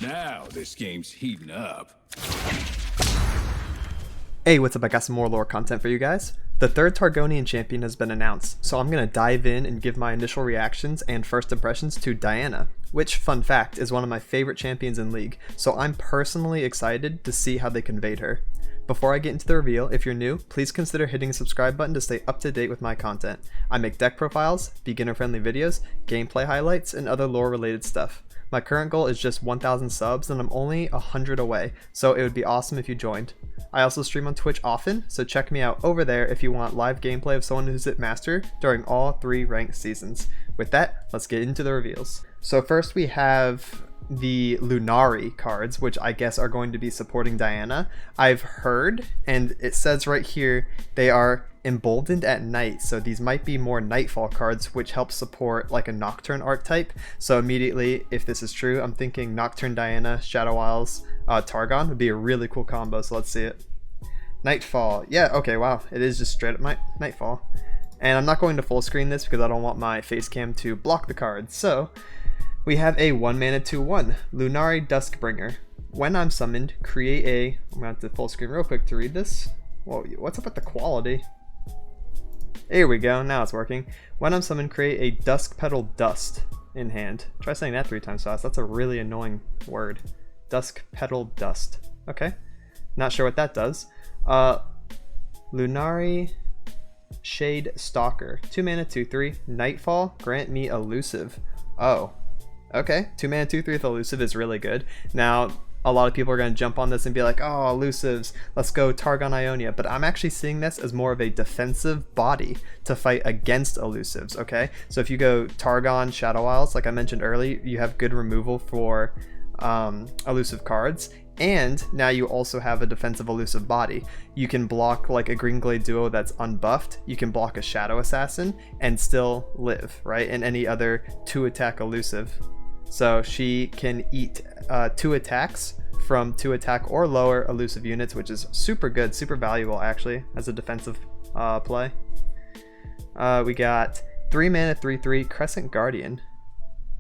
Now this game's heating up. Hey, what's up? I got some more lore content for you guys. The third Targonian champion has been announced, so I'm going to dive in and give my initial reactions and first impressions to Diana, which, fun fact, is one of my favorite champions in League, so I'm personally excited to see how they conveyed her. Before I get into the reveal, if you're new, please consider hitting the subscribe button to stay up to date with my content. I make deck profiles, beginner-friendly videos, gameplay highlights, and other lore-related stuff. My current goal is just 1,000 subs, and I'm only 100 away, so it would be awesome if you joined. I also stream on Twitch often, so check me out over there if you want live gameplay of someone who's at Master during all 3 ranked seasons. With that, let's get into the reveals. So first we have the Lunari cards, which I guess are going to be supporting Diana. I've heard, and it says right here, they are emboldened at night, so these might be more Nightfall cards, which help support like a Nocturne archetype. So immediately, if this is true, I'm thinking Nocturne Diana, Shadow Isles, Targon would be a really cool combo, so let's see it. Nightfall, yeah, okay, wow, it is just straight up Nightfall. And I'm not going to full screen this because I don't want my face cam to block the cards, so we have a 1-mana 2/1, Lunari Duskbringer. When I'm summoned, create a... I'm going to have to full screen real quick to read this. Whoa, what's up with the quality? Here we go, now it's working. When I'm summoned, create a Dusk Petal Dust in hand. Try saying that 3 times fast, that's a really annoying word. Dusk Petal Dust. Okay, not sure what that does. Lunari Shade Stalker. 2-mana 2/3, Nightfall, grant me elusive. Oh. Okay, 2-mana 2/3 with elusive is really good. Now, a lot of people are going to jump on this and be like, oh, elusives, let's go Targon Ionia. But I'm actually seeing this as more of a defensive body to fight against elusives, okay? So if you go Targon, Shadow Isles, like I mentioned earlier, you have good removal for elusive cards. And now you also have a defensive elusive body. You can block like a Green Glade duo that's unbuffed. You can block a Shadow Assassin and still live, right? And any other 2-attack elusive. So she can eat 2 attacks from 2 attack or lower elusive units, which is super good, super valuable actually as a defensive play. We got 3-mana 3/3 Crescent Guardian.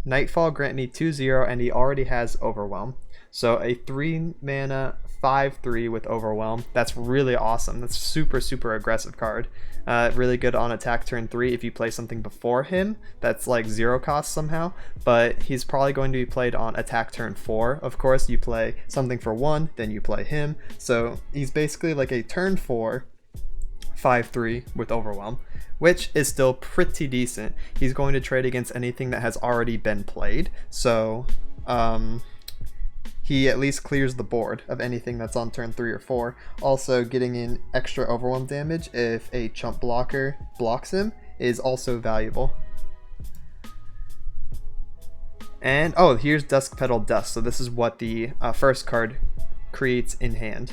Nightfall, grant me 2/0, and he already has Overwhelm. So a 3-mana 5/3 with Overwhelm. That's really awesome. That's super, super aggressive card. Really good on attack turn 3 if you play something before him that's like 0 cost somehow, but he's probably going to be played on attack turn 4. Of course, you play something for 1, then you play him. So he's basically like a turn 4 5/3 with Overwhelm, which is still pretty decent. He's going to trade against anything that has already been played, so he at least clears the board of anything that's on turn 3 or 4. Also, getting in extra Overwhelm damage if a chump blocker blocks him is also valuable. And oh, here's Dusk Petal Dust. So this is what the first card creates in hand.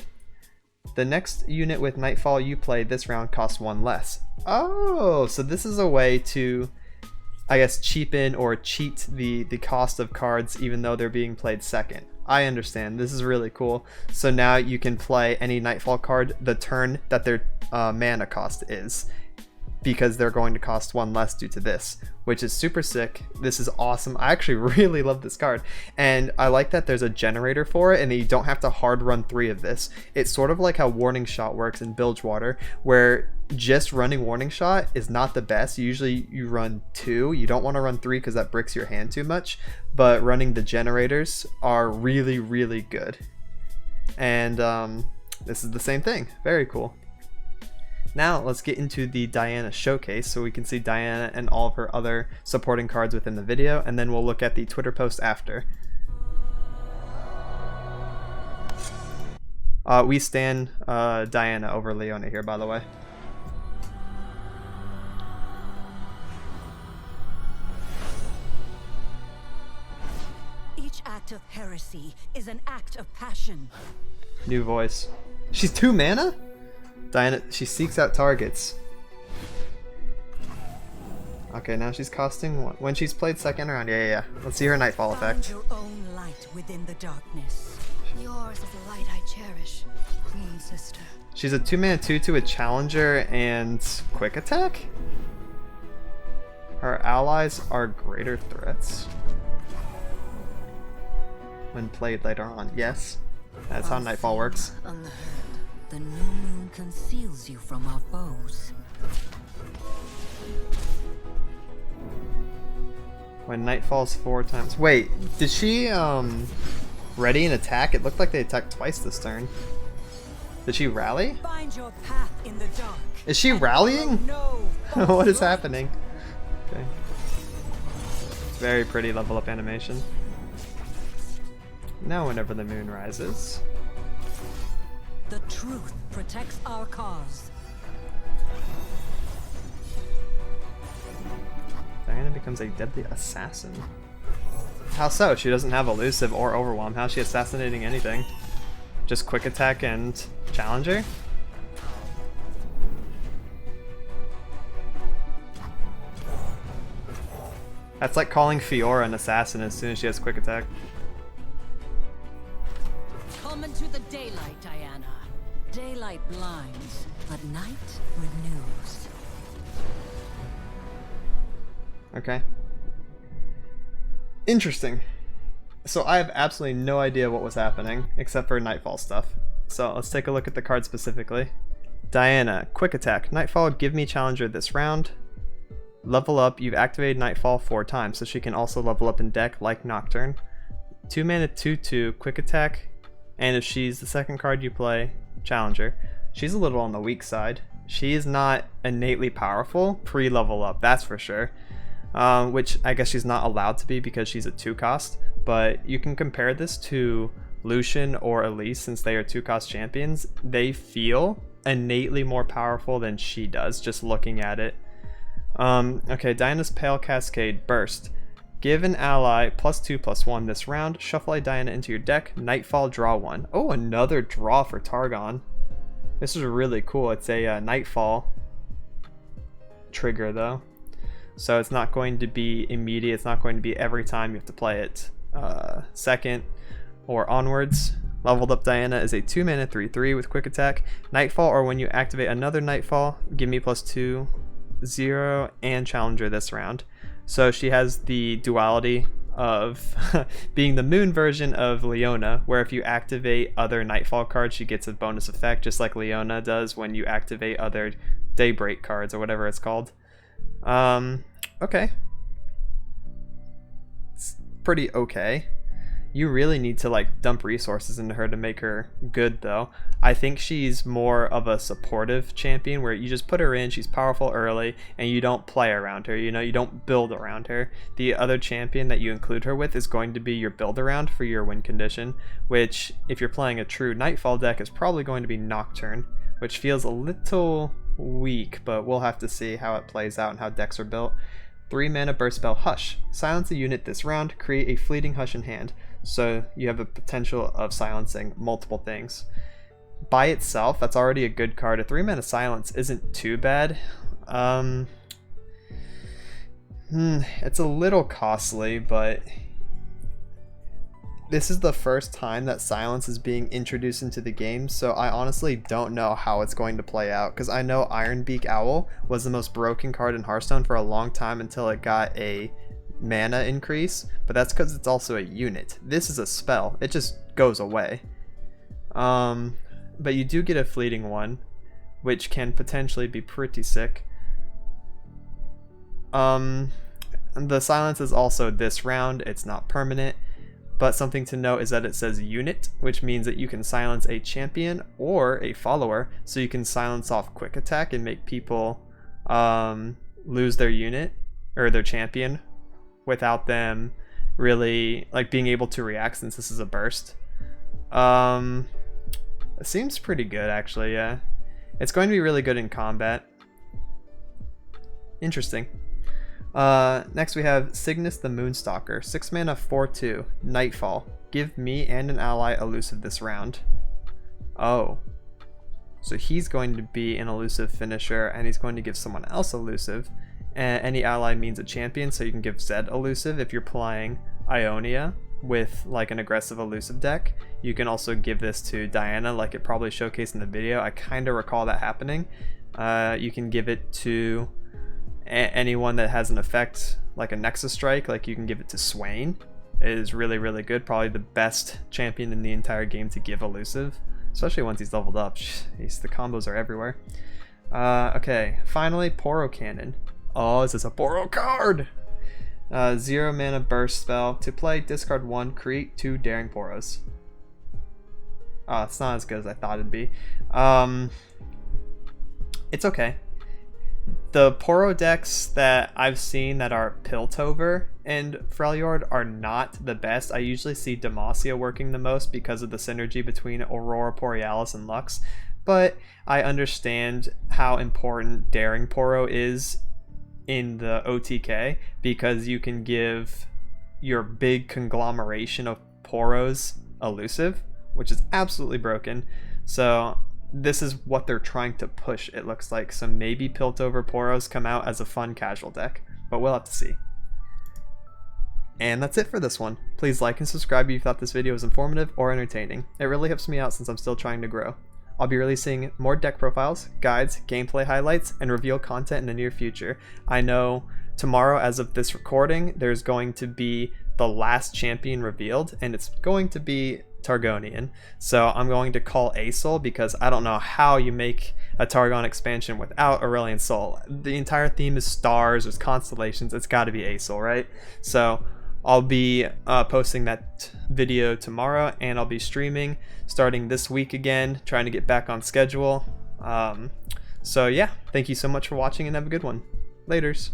The next unit with Nightfall you play this round costs 1 less. Oh, so this is a way to, I guess, cheapen or cheat the cost of cards even though they're being played second. I understand. This is really cool. So now you can play any Nightfall card the turn that their mana cost is, because they're going to cost 1 less due to this, which is super sick. This is awesome. I actually really love this card, and I like that there's a generator for it and that you don't have to hard run 3 of this. It's sort of like how Warning Shot works in Bilgewater, where just running Warning Shot is not the best. Usually you run 2. You don't want to run 3 because that bricks your hand too much, but running the generators are really, really good. And this is the same thing. Very cool. Now let's get into the Diana showcase so we can see Diana and all of her other supporting cards within the video, and then we'll look at the Twitter post after. We stan Diana over Leona here, by the way. Each act of heresy is an act of passion. New voice. She's 2 mana? Diana, she seeks out targets. Okay, now she's costing 1. When she's played second round, yeah. Let's see her Nightfall effect. Find your own light within the darkness. Yours is the light I cherish, Queen Sister. She's a 2-mana 2/2 with Challenger and Quick Attack? Her allies are greater threats. when played later on. Yes, that's how Nightfall works. Unheard. The new moon conceals you from our foes. When night falls 4 times. Wait, did she ready an attack? It looked like they attacked twice this turn. Did she rally? Find your path in the dark. Is she rallying? No. What is happening? Okay. Very pretty level up animation. Now whenever the moon rises. The truth protects our cause. Diana becomes a deadly assassin. How so? She doesn't have elusive or overwhelm. How's she assassinating anything? Just quick attack and challenger? That's like calling Fiora an assassin as soon as she has quick attack. Come into the daylight, Diana. Daylight blinds, but night renews. Okay. Interesting. So I have absolutely no idea what was happening, except for Nightfall stuff. So let's take a look at the card specifically. Diana, quick attack. Nightfall, give me challenger this round. Level up, you've activated Nightfall 4 times, so she can also level up in deck like Nocturne. 2 mana 2/2, quick attack, and if she's the second card you play, challenger. She's a little on the weak side. She is not innately powerful pre-level up, that's for sure. Which I guess she's not allowed to be because she's a 2 cost, but you can compare this to Lucian or Elise since they are 2 cost champions. They feel innately more powerful than she does, just looking at it. Okay, Diana's Pale Cascade Burst. Give an ally +2/+1 this round. Shuffle a Diana into your deck. Nightfall, draw 1. Oh, another draw for Targon. This is really cool. It's a Nightfall trigger though. So it's not going to be immediate. It's not going to be every time you have to play it second or onwards. Leveled up Diana is a 2 mana 3/3 with quick attack. Nightfall, or when you activate another Nightfall, give me +2, 0, and challenger this round. So she has the duality of being the moon version of Leona, where if you activate other Nightfall cards, she gets a bonus effect, just like Leona does when you activate other Daybreak cards or whatever it's called. Okay. It's pretty okay. You really need to like dump resources into her to make her good though. I think she's more of a supportive champion where you just put her in, she's powerful early, and you don't play around her, you know, you don't build around her. The other champion that you include her with is going to be your build around for your win condition, which if you're playing a true Nightfall deck is probably going to be Nocturne, which feels a little weak, but we'll have to see how it plays out and how decks are built. 3 mana burst spell Hush. Silence a unit this round, create a fleeting hush in hand. So you have the potential of silencing multiple things. By itself, that's already a good card. A 3 mana silence isn't too bad. It's a little costly, but this is the first time that silence is being introduced into the game, so I honestly don't know how it's going to play out, because I know Ironbeak Owl was the most broken card in Hearthstone for a long time until it got a mana increase, but that's because it's also a unit. This is a spell, it just goes away. But you do get a fleeting one, which can potentially be pretty sick. The silence is also this round, it's not permanent. But something to note is that it says unit, which means that you can silence a champion or a follower, so you can silence off quick attack and make people lose their unit or their champion without them really like being able to react, since this is a burst. It seems pretty good actually, yeah. It's going to be really good in combat. Interesting. Next we have Cygnus the Moonstalker. 6 mana 4/2. Nightfall. Give me and an ally elusive this round. Oh. So he's going to be an elusive finisher, and he's going to give someone else elusive. And any ally means a champion, so you can give Zed elusive if you're playing Ionia with like an aggressive elusive deck. You can also give this to Diana, like it probably showcased in the video. I kind of recall that happening. You can give it to anyone that has an effect like a Nexus Strike, like you can give it to Swain. is really, really good. Probably the best champion in the entire game to give elusive, especially once he's leveled up. Jeez, the combos are everywhere. Okay, finally, Poro Cannon. Oh, is this a Poro card? 0 mana burst spell. To play, discard 1, create 2 Daring Poros. Oh, it's not as good as I thought it'd be. It's okay. The Poro decks that I've seen that are Piltover and Freljord are not the best. I usually see Demacia working the most because of the synergy between Aurora Borealis and Lux, but I understand how important Daring Poro is in the OTK because you can give your big conglomeration of Poros elusive, which is absolutely broken. So this is what they're trying to push, it looks like. So maybe Piltover Poros come out as a fun casual deck, but we'll have to see. And that's it for this one. Please like and subscribe if you thought this video was informative or entertaining. It really helps me out since I'm still trying to grow. I'll be releasing more deck profiles, guides, gameplay highlights, and reveal content in the near future. I know tomorrow, as of this recording, there's going to be the last champion revealed, and it's going to be Targonian. So I'm going to call Aesol because I don't know how you make a Targon expansion without Aurelion Sol. The entire theme is stars, there's constellations, it's got to be Aesol, right? So I'll be posting that video tomorrow, and I'll be streaming starting this week again, trying to get back on schedule. So yeah, thank you so much for watching and have a good one. Laters.